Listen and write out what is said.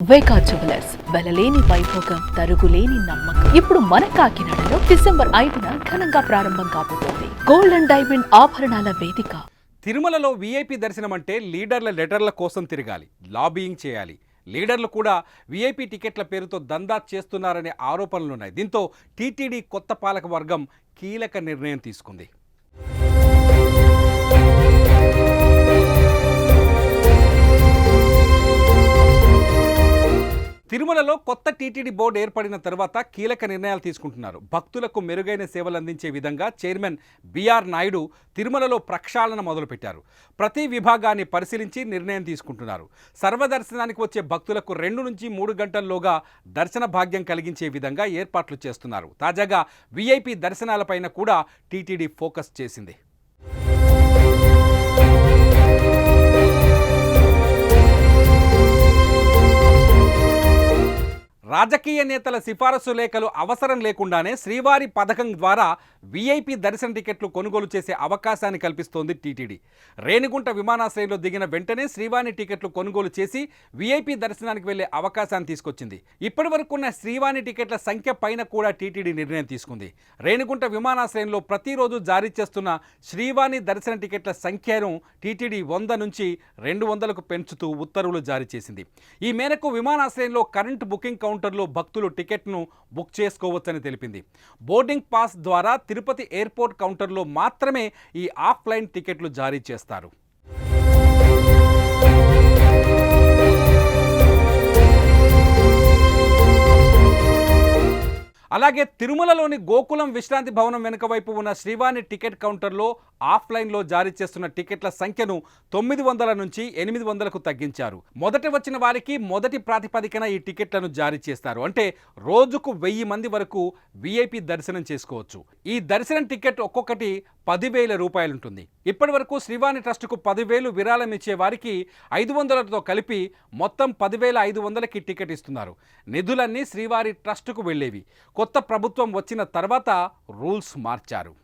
వేకా jewellers వెలలేని Vaibhogam తరుగులేని నమ్మకం. ఇప్పుడు మన కాకినాడలో డిసెంబర్ 5న ఘనంగా ప్రారంభం కాబోతోంది గోల్డ్ అండ్ డైమండ్ ఆభరణాల వేదిక. తిరుమలలో వీఐపీ దర్శనం అంటే లీడర్ల లెటర్ల కోసం తిరగాలి, లాబియింగ్ చేయాలి. లీడర్లు కూడా వీఐపీ టికెట్ల పేరుతో దందా చేస్తున్నారనే ఆరోపణలున్నాయి. దీంతో టీటీడీ కొత్త పాలక వర్గం కీలక నిర్ణయం తీసుకుంది. తిరుమలలో కొత్త టీటీడీ బోర్డు ఏర్పడిన తర్వాత కీలక నిర్ణయాలు తీసుకుంటున్నారు. భక్తులకు మెరుగైన సేవలు అందించే విధంగా చైర్మన్ బిఆర్ నాయుడు తిరుమలలో ప్రక్షాళన మొదలుపెట్టారు. ప్రతి విభాగాన్ని పరిశీలించి నిర్ణయం తీసుకుంటున్నారు. సర్వదర్శనానికి వచ్చే భక్తులకు 2 నుంచి 3 గంటల్లోగా దర్శన భాగ్యం కలిగించే విధంగా ఏర్పాట్లు చేస్తున్నారు. తాజాగా వీఐపీ దర్శనాలపైన కూడా టీటీడీ ఫోకస్ చేసింది. రాజకీయ నేతల సిఫారసు లేఖలు అవసరం లేకుండానే శ్రీవారి పథకం ద్వారా వీఐపీ దర్శన టికెట్లు కొనుగోలు చేసే అవకాశాన్ని కల్పిస్తోంది టీటీడీ. రేణిగుంట విమానాశ్రయంలో దిగిన వెంటనే శ్రీవాణి టికెట్లు కొనుగోలు చేసి వీఐపీ దర్శనానికి వెళ్లే అవకాశాన్ని తీసుకొచ్చింది. ఇప్పటి వరకున్న శ్రీవాణి టికెట్ల సంఖ్య పైన కూడా టీటీడీ నిర్ణయం తీసుకుంది. రేణిగుంట విమానాశ్రయంలో ప్రతిరోజు జారీ చేస్తున్న శ్రీవాణి దర్శన టికెట్ల సంఖ్యను టీటీడీ 100 నుంచి 200కు పెంచుతూ ఉత్తర్వులు జారీ చేసింది. ఈ మేరకు విమానాశ్రయంలో కరెంట్ బుకింగ్ కౌంటర్లో భక్తులు టికెట్ను బుక్ చేసుకోవచ్చని తెలిపింది. బోర్డింగ్ పాస్ ద్వారా తిరుపతి ఎయిర్పోర్ట్ కౌంటర్లో మాత్రమే ఈ ఆఫ్లైన్ టికెట్లు జారీ చేస్తారు. అలాగే తిరుమలలోని గోకులం విశ్రాంతి భవనం వెనుక వైపు ఉన్న శ్రీవాణి టికెట్ కౌంటర్లో ఆఫ్లైన్లో జారీ చేస్తున్న టికెట్ల సంఖ్యను 900 నుంచి 800కు తగ్గించారు. మొదట వచ్చిన వారికి మొదటి ప్రాతిపదికన ఈ టికెట్లను జారీ చేస్తారు. అంటే రోజుకు 1000 మంది వరకు వీఐపీ దర్శనం చేసుకోవచ్చు. ఈ దర్శనం టికెట్ ఒక్కొక్కటి 10,000 రూపాయలు ఉంటుంది. ఇప్పటి వరకు శ్రీవాణి ట్రస్టుకు 10,000 విరాళం ఇచ్చే వారికి 500తో కలిపి మొత్తం 10,500కి టికెట్ ఇస్తున్నారు. నిధులన్నీ శ్రీవారి ట్రస్టుకు వెళ్ళేవి. కొత్త ప్రభుత్వం వచ్చిన తర్వాత రూల్స్ మార్చారు.